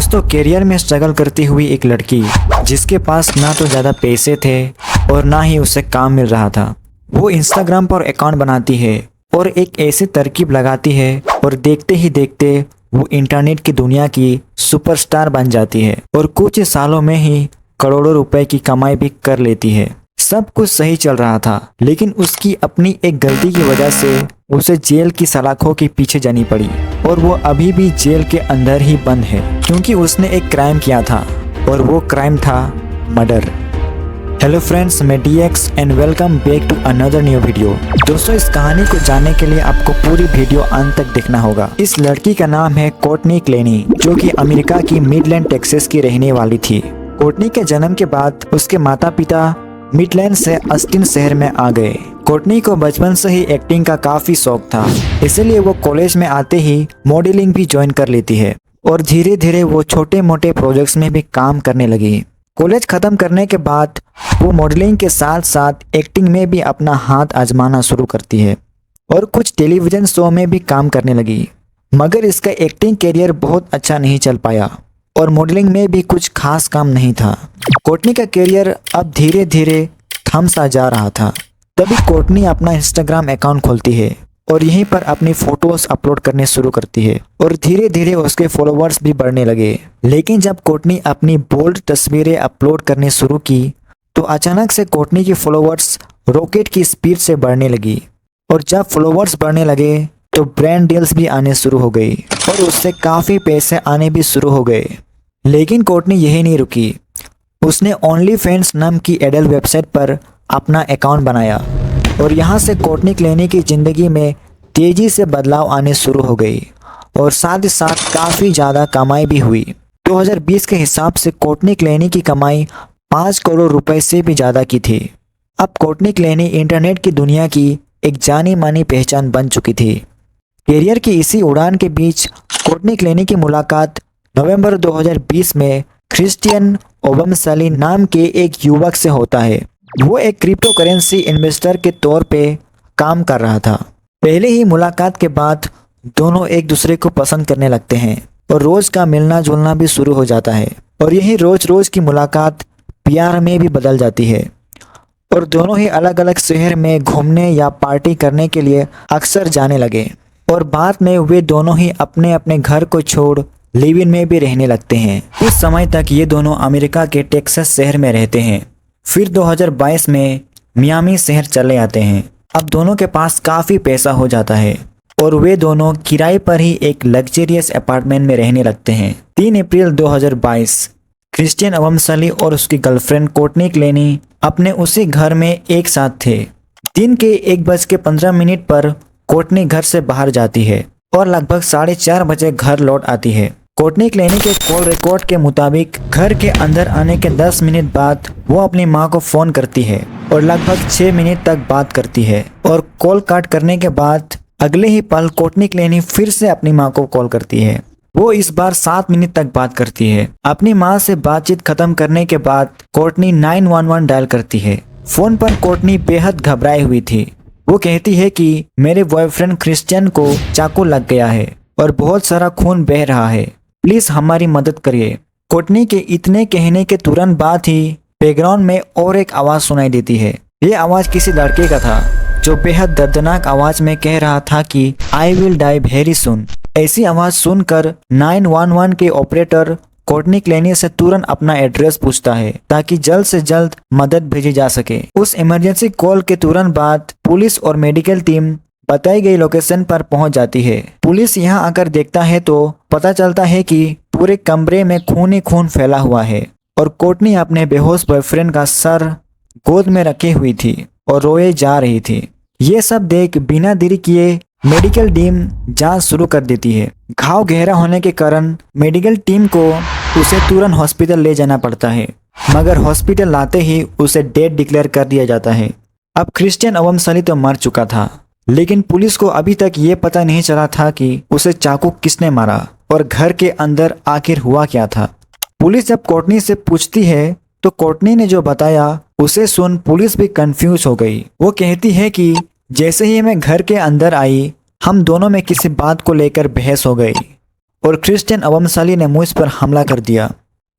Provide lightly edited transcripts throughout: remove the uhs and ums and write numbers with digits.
दोस्तों, करियर में स्ट्रगल करती हुई एक लड़की जिसके पास ना तो ज़्यादा पैसे थे और ना ही उसे काम मिल रहा था, वो इंस्टाग्राम पर अकाउंट बनाती है और एक ऐसी तरकीब लगाती है और देखते ही देखते वो इंटरनेट की दुनिया की सुपरस्टार बन जाती है और कुछ सालों में ही करोड़ों रुपए की कमाई भी कर लेती है। सब कुछ सही चल रहा था, लेकिन उसकी अपनी एक गलती की वजह से उसे जेल की सलाखों के पीछे जानी पड़ी और वो अभी भी जेल के अंदर ही बंद है क्योंकि उसने एक क्राइम किया था और वो क्राइम था मर्डर। हेलो फ्रेंड्स, मैं DX and welcome back to another new video. दोस्तों, इस कहानी को जानने के लिए आपको पूरी वीडियो अंत तक देखना होगा। इस लड़की का नाम है कोर्टनी क्लेनी, जो कि अमेरिका की मिडलैंड टेक्सास की रहने वाली थी। कोर्टनी के जन्म के बाद उसके माता पिता मिडलैंड से ऑस्टिन शहर में आ गए। कोर्टनी को बचपन से ही एक्टिंग का काफी शौक था, इसलिए वो कॉलेज में आते ही मॉडलिंग भी ज्वाइन कर लेती है और धीरे धीरे वो छोटे मोटे प्रोजेक्ट्स में भी काम करने लगी। कॉलेज खत्म करने के बाद वो मॉडलिंग के साथ साथ एक्टिंग में भी अपना हाथ आजमाना शुरू करती है और कुछ टेलीविजन शो में भी काम करने लगी। मगर इसका एक्टिंग करियर बहुत अच्छा नहीं चल पाया और मॉडलिंग में भी कुछ खास काम नहीं था। कोर्टनी का करियर अब धीरे धीरे थम सा जा रहा था। तभी कोर्टनी अपना इंस्टाग्राम अकाउंट खोलती है और यहीं पर अपनी फोटोज अपलोड करने शुरू करती है और धीरे धीरे उसके फॉलोअर्स भी बढ़ने लगे। लेकिन जब कोर्टनी अपनी बोल्ड तस्वीरें अपलोड करने शुरू की तो अचानक से कोर्टनी की फॉलोअर्स रॉकेट की स्पीड से बढ़ने लगी और जब फॉलोअर्स बढ़ने लगे तो ब्रांड डील्स भी आने शुरू हो गई और उससे काफ़ी पैसे आने भी शुरू हो गए। लेकिन कोर्टनी यही नहीं रुकी, उसने ओनली फैंस नाम की एडल्ट वेबसाइट पर अपना अकाउंट बनाया और यहाँ से कोर्टनी क्लेनी की ज़िंदगी में तेज़ी से बदलाव आने शुरू हो गई और साथ ही साथ काफ़ी ज़्यादा कमाई भी हुई। 2020 के हिसाब से कोर्टनी क्लेनी की कमाई 5 करोड़ रुपए से भी ज़्यादा की थी। अब कोर्टनी क्लेनी इंटरनेट की दुनिया की एक जानी मानी पहचान बन चुकी थी। करियर की इसी उड़ान के बीच कोर्टनी क्लेनी की मुलाकात नवंबर 2020 में क्रिस्टियन ओबमसली नाम के एक युवक से होता है। वो एक क्रिप्टो करेंसी इन्वेस्टर के तौर पे काम कर रहा था। पहले ही मुलाकात के बाद दोनों एक दूसरे को पसंद करने लगते हैं और रोज का मिलना जुलना भी शुरू हो जाता है और यही रोज रोज की मुलाकात प्यार में भी बदल जाती है और दोनों ही अलग अलग शहर में घूमने या पार्टी करने के लिए अक्सर जाने लगे और बाद में वे दोनों ही अपने अपने घर को छोड़ लिव इन में भी रहने लगते हैं। कुछ समय तक ये दोनों अमेरिका के टेक्सास शहर में रहते हैं। फिर 2022 में मियामी शहर चले आते हैं। अब दोनों के पास काफ़ी पैसा हो जाता है और वे दोनों किराए पर ही एक लग्जरियस अपार्टमेंट में रहने लगते हैं। 3 अप्रैल 2022 क्रिस्टियन ओबमसली और उसकी गर्लफ्रेंड कोर्टनी क्लेनी अपने उसी घर में एक साथ थे। दिन के 1:15 पर कोर्टनी घर से बाहर जाती है और लगभग 4:30 बजे घर लौट आती है। कोर्टनी क्लेनी के कॉल रिकॉर्ड के मुताबिक घर के अंदर आने के 10 मिनट बाद वो अपनी मां को फ़ोन करती है और लगभग 6 मिनट तक बात करती है और कॉल काट करने के बाद अगले ही पल कोर्टनी क्लेनी फिर से अपनी मां को कॉल करती है। वो इस बार 7 मिनट तक बात करती है। अपनी मां से बातचीत खत्म करने के बाद कोर्टनी 911 डायल करती है। फ़ोन पर कोर्टनी बेहद घबराई हुई थी। वो कहती है कि मेरे बॉयफ्रेंड क्रिस्टियन को चाकू लग गया है और बहुत सारा खून बह रहा है, प्लीज हमारी मदद करिए। कोर्टनी के इतने कहने के तुरंत बाद ही बैकग्राउंड में और एक आवाज सुनाई देती है। ये आवाज किसी लड़के का था जो बेहद दर्दनाक आवाज में कह रहा था कि I will die very soon. ऐसी आवाज सुनकर 911 के ऑपरेटर कोर्टनी क्लेनी से तुरंत अपना एड्रेस पूछता है ताकि जल्द से जल्द मदद भेजी जा सके। उस इमरजेंसी कॉल के तुरंत बाद पुलिस और मेडिकल टीम बताई गई लोकेशन पर पहुंच जाती है। पुलिस यहां आकर देखता है तो पता चलता है कि पूरे कमरे में खून ही खून फैला हुआ है और कोर्टनी अपने बेहोश बॉयफ्रेंड का सर गोद में रखी हुई थी और रोए जा रही थी। ये सब देख बिना देरी किए मेडिकल टीम जांच शुरू कर देती है। घाव गहरा होने के कारण मेडिकल टीम को उसे तुरंत हॉस्पिटल ले जाना पड़ता है, मगर हॉस्पिटल लाते ही उसे डेड डिक्लेयर कर दिया जाता है। अब क्रिस्टियन ओबमसली तो मर चुका था, लेकिन पुलिस को अभी तक ये पता नहीं चला था कि उसे चाकू किसने मारा और घर के अंदर आखिर हुआ क्या था। पुलिस जब कोर्टनी से पूछती है तो कोर्टनी ने जो बताया उसे सुन पुलिस भी कंफ्यूज हो गई। वो कहती है कि जैसे ही मैं घर के अंदर आई हम दोनों में किसी बात को लेकर बहस हो गई और क्रिश्चियन अवमशाली ने मुझ पर हमला कर दिया।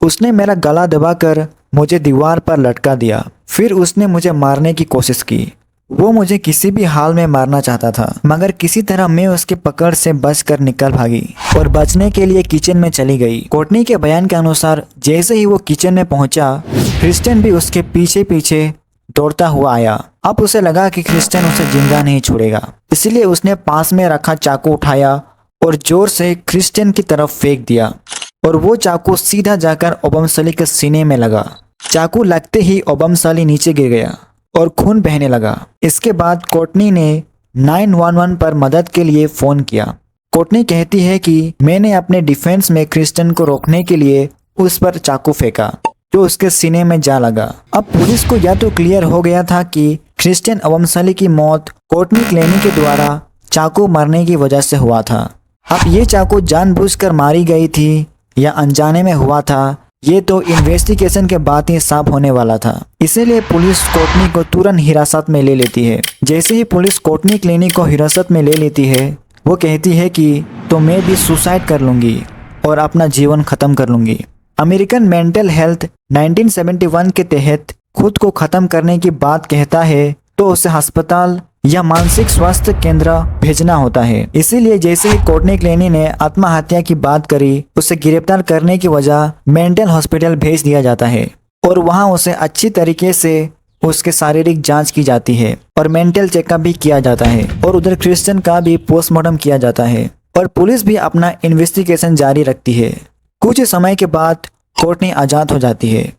उसने मेरा गला दबाकर मुझे दीवार पर लटका दिया। फिर उसने मुझे मारने की कोशिश की। वो मुझे किसी भी हाल में मारना चाहता था, मगर किसी तरह मैं उसकी पकड़ से बचकर निकल भागी और बचने के लिए किचन में चली गई। कोर्टनी के बयान के अनुसार जैसे ही वो किचन में पहुंचा, क्रिश्चियन भी उसके पीछे पीछे दौड़ता हुआ आया। अब उसे लगा कि क्रिश्चियन उसे जिंदा नहीं छोड़ेगा, इसलिए उसने पास में रखा चाकू उठाया और जोर से क्रिश्चियन की तरफ फेंक दिया और वो चाकू सीधा जाकर ओबमसली के सीने में लगा। चाकू लगते ही ओबमसली नीचे गिर गया और खून बहने लगा। इसके बाद कोर्टनी ने 911 पर मदद के लिए फोन किया। कोर्टनी कहती है कि मैंने अपने डिफेंस में क्रिश्चियन को रोकने के लिए उस पर चाकू फेंका जो उसके सीने में जा लगा। अब पुलिस को या तो क्लियर हो गया था कि क्रिश्चियन अवमशाली की मौत कोर्टनी क्लेनी के द्वारा चाकू मारने की वजह से हुआ था। अब ये चाकू जानबूझकर मारी गई थी या अनजाने में हुआ था, ये तो इन्वेस्टिगेशन के बाद ही साफ होने वाला था। इसीलिए पुलिस कोर्टनी को तुरंत हिरासत में ले लेती है। जैसे ही पुलिस कोर्टनी क्लेनी को हिरासत में ले लेती है, वो कहती है कि तो मैं भी सुसाइड कर लूंगी और अपना जीवन खत्म कर लूंगी। अमेरिकन मेंटल हेल्थ 1971 के तहत खुद को खत्म करने की बात कहता है तो उसे अस्पताल या मानसिक स्वास्थ्य केंद्र भेजना होता है। इसीलिए जैसे ही कोर्टनी क्लेनी ने आत्महत्या की बात करी, उसे गिरफ्तार करने की वजह मेंटल हॉस्पिटल भेज दिया जाता है और वहां उसे अच्छी तरीके से उसके शारीरिक जांच की जाती है और मेंटल चेकअप भी किया जाता है और उधर क्रिश्चियन का भी पोस्टमार्टम किया जाता है और पुलिस भी अपना इन्वेस्टिगेशन जारी रखती है। कुछ समय के बाद कोर्टनी आजाद हो जाती है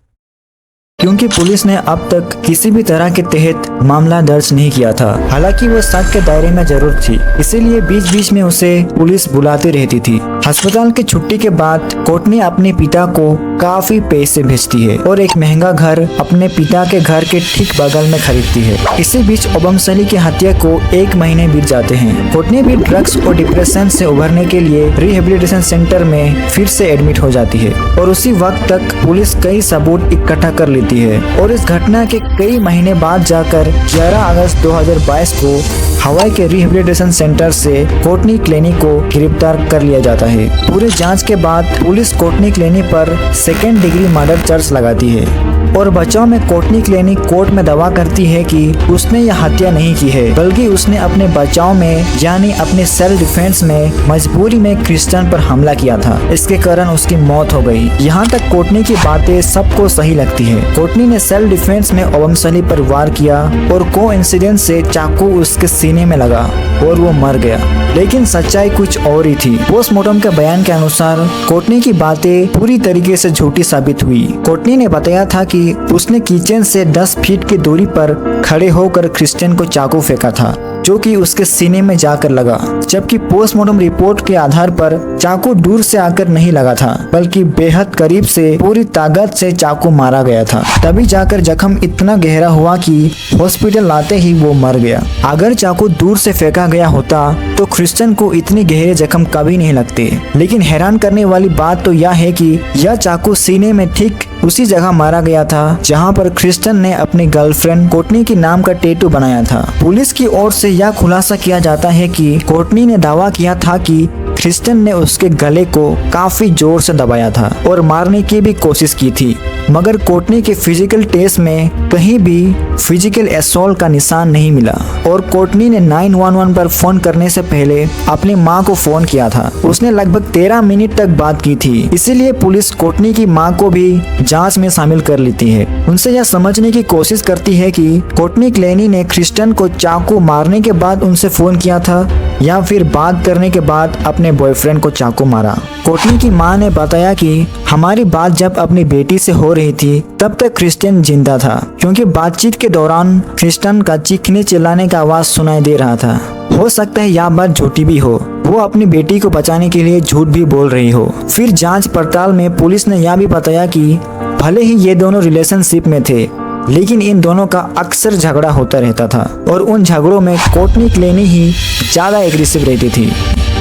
क्योंकि पुलिस ने अब तक किसी भी तरह के तहत मामला दर्ज नहीं किया था। हालांकि वो शक के दायरे में जरूर थी, इसीलिए बीच बीच में उसे पुलिस बुलाती रहती थी। अस्पताल की छुट्टी के बाद कोर्टनी अपने पिता को काफी पैसे भेजती है और एक महंगा घर अपने पिता के घर के ठीक बगल में खरीदती है। इसी बीच ओबमसली की हत्या को 1 महीने बीत जाते हैं। कोर्टनी भी ड्रग्स और डिप्रेशन से उभरने के लिए रिहेबिलिटेशन सेंटर में फिर से एडमिट हो जाती है और उसी वक्त तक पुलिस कई सबूत इकट्ठा कर लेती है और इस घटना के कई महीने बाद जाकर 11 अगस्त 2022 को हवाई के रिहेबिलिटेशन सेंटर से कोर्टनी क्लेनी को गिरफ्तार कर लिया जाता है। पूरे जांच के बाद पुलिस कोर्टनी क्लेनी पर 2nd डिग्री मर्डर चार्ज लगाती है और बचाव में कोर्टनी क्लेनी कोर्ट में दावा करती है कि उसने यह हत्या नहीं की है, बल्कि उसने अपने बचाव में यानी अपने सेल्फ डिफेंस में मजबूरी में क्रिश्चियन पर हमला किया था। इसके कारण उसकी मौत हो गई। यहाँ तक कोर्टनी की बातें सबको सही लगती है। कोर्टनी ने सेल्फ डिफेंस में ओबमसली पर वार किया और कोइंसिडेंस से चाकू उसके सीने में लगा और वो मर गया। लेकिन सच्चाई कुछ और ही थी। पोस्टमार्टम के बयान के अनुसार कोर्टनी की बातें पूरी तरीके से झूठी साबित हुई। कोर्टनी ने बताया था कि उसने किचन से 10 फीट की दूरी पर खड़े होकर क्रिश्चियन को चाकू फेंका था, जो कि उसके सीने में जाकर लगा, जबकि पोस्टमार्टम रिपोर्ट के आधार पर चाकू दूर से आकर नहीं लगा था, बल्कि बेहद करीब से पूरी ताकत से चाकू मारा गया था। तभी जाकर जख्म इतना गहरा हुआ कि हॉस्पिटल लाते ही वो मर गया। अगर चाकू दूर से फेंका गया होता तो क्रिश्चियन को इतने गहरे जख्म कभी नहीं लगते। लेकिन हैरान करने वाली बात तो यह है कि यह चाकू सीने में ठीक उसी जगह मारा गया था जहां पर क्रिश्चियन ने अपनी गर्लफ्रेंड कोर्टनी के नाम का टैटू बनाया था। पुलिस की ओर से यह खुलासा किया जाता है कि कोर्टनी ने दावा किया था कि क्रिश्चियन ने उसके गले को काफी जोर से दबाया था और मारने की भी कोशिश की थी, मगर कोर्टनी के फिजिकल टेस्ट में कहीं भी फिजिकल असॉल्ट का निशान नहीं मिला और कोर्टनी ने 911 पर फोन करने से पहले अपनी मां को फोन किया था। उसने लगभग 13 मिनट तक बात की थी। इसीलिए पुलिस कोर्टनी की मां को भी जांच में शामिल कर लेती है। उनसे यह समझने की कोशिश करती है कि कोर्टनी क्लेनी ने क्रिश्चियन को चाकू मारने के बाद उनसे फोन किया था या फिर बात करने के बाद अपने बॉयफ्रेंड को चाकू मारा। कोर्टनी की मां ने बताया कि हमारी बात जब अपनी बेटी से हो रही थी तब तक क्रिश्चियन जिंदा था, क्योंकि बातचीत के दौरान क्रिश्चियन का चीखने चिल्लाने का आवाज सुनाई दे रहा था। हो सकता है यह बात झूठी भी हो, वो अपनी बेटी को बचाने के लिए झूठ भी बोल रही हो। फिर जांच पड़ताल में पुलिस ने यह भी बताया कि भले ही ये दोनों रिलेशनशिप में थे, लेकिन इन दोनों का अक्सर झगड़ा होता रहता था और उन झगड़ों में कोर्टनी क्लेनी ही ज्यादा एग्रेसिव रहती थी।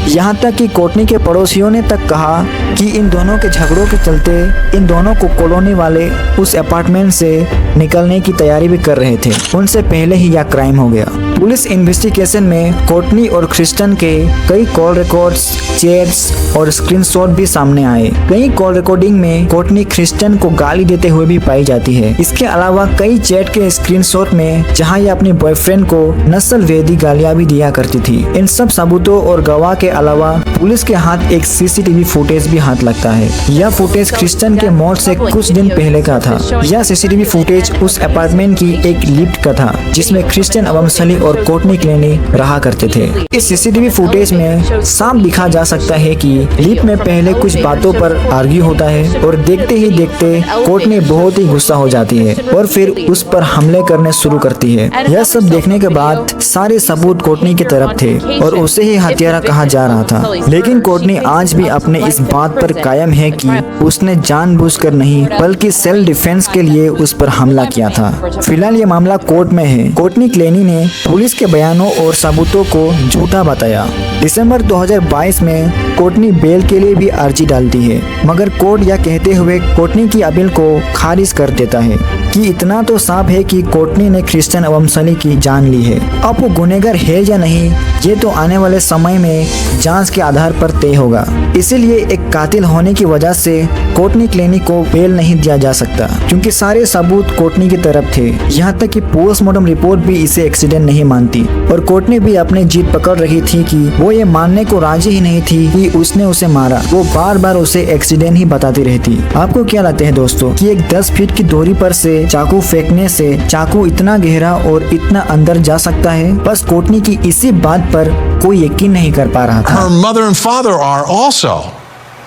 यहाँ तक कि कोर्टनी के पड़ोसियों ने तक कहा कि इन दोनों के झगड़ों के चलते इन दोनों को कॉलोनी वाले उस अपार्टमेंट से निकलने की तैयारी भी कर रहे थे। उनसे पहले ही यह क्राइम हो गया। पुलिस इन्वेस्टिगेशन में कोर्टनी और क्रिस्टन के कई कॉल रिकॉर्ड्स, चैट्स और स्क्रीनशॉट भी सामने आए। कई कॉल रिकॉर्डिंग में कोर्टनी क्रिस्टन को गाली देते हुए भी पाई जाती है। इसके अलावा कई चैट के स्क्रीनशॉट में जहां ये अपने बॉयफ्रेंड को नस्लवेदी गालियां भी दिया करती थी। इन सब सबूतों और गवाह के अलावा पुलिस के हाथ एक सीसीटीवी फुटेज भी हाथ लगता है। यह फुटेज क्रिस्टन के मौत से कुछ दिन पहले का था। यह सीसीटीवी फुटेज उस अपार्टमेंट की एक लिफ्ट का था जिसमें क्रिस्टन एवं सली और कोर्टनी क्लेनी रहा करते थे। इस सीसीटीवी फुटेज में साफ दिखा जा सकता है कि लिफ्ट में पहले कुछ बातों पर आर्ग्यू होता है और देखते ही देखते कोर्टनी बहुत ही गुस्सा हो जाती है और फिर उस पर हमले करने शुरू करती है। यह सब देखने के बाद सारे सबूत कोर्टनी की तरफ थे और उसे ही हत्यारा कहा जा रहा था। लेकिन कोर्टनी आज भी अपने इस बात पर कायम है कि उसने जानबूझकर नहीं बल्कि सेल्फ डिफेंस के लिए उस पर हमला किया था। फिलहाल ये मामला कोर्ट में है। कोर्टनी क्लेनी ने पुलिस के बयानों और सबूतों को झूठा बताया। दिसंबर 2022 में कोर्टनी बेल के लिए भी अर्जी डालती है, मगर कोर्ट यह कहते हुए कोर्टनी की अपील को खारिज कर देता है कि इतना तो साफ है कि कोर्टनी ने क्रिस्टन एवं सली की जान ली है। अब वो गुनहगार है या नहीं ये तो आने वाले समय में जांच के आधार पर तय होगा। इसीलिए एक कातिल होने की वजह से कोर्टनी क्लेनी को बेल नहीं दिया जा सकता क्योंकि सारे सबूत कोर्टनी की तरफ थे। यहाँ तक कि पोस्टमार्टम रिपोर्ट भी इसे एक्सीडेंट नहीं मानती और कोर्टनी भी अपनी जीत पकड़ रही थी कि वो ये मानने को राजी ही नहीं थी कि उसने उसे मारा। वो बार बार उसे एक्सीडेंट ही बताती रहती। आपको क्या लगता है दोस्तों कि एक 10 फीट की दूरी पर से चाकू फेंकने से चाकू इतना गहरा और इतना अंदर जा सकता है? बस कोर्टनी की इसी बात पर कोई यकीन नहीं कर पा रहा था। Her mother and father are also.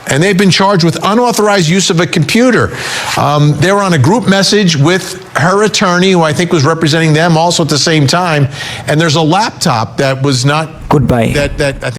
And they've been charged with unauthorized use of a computer. They were on a group message with her attorney, who I think was representing them also at the same time. And there's a laptop that was not. Goodbye. That I think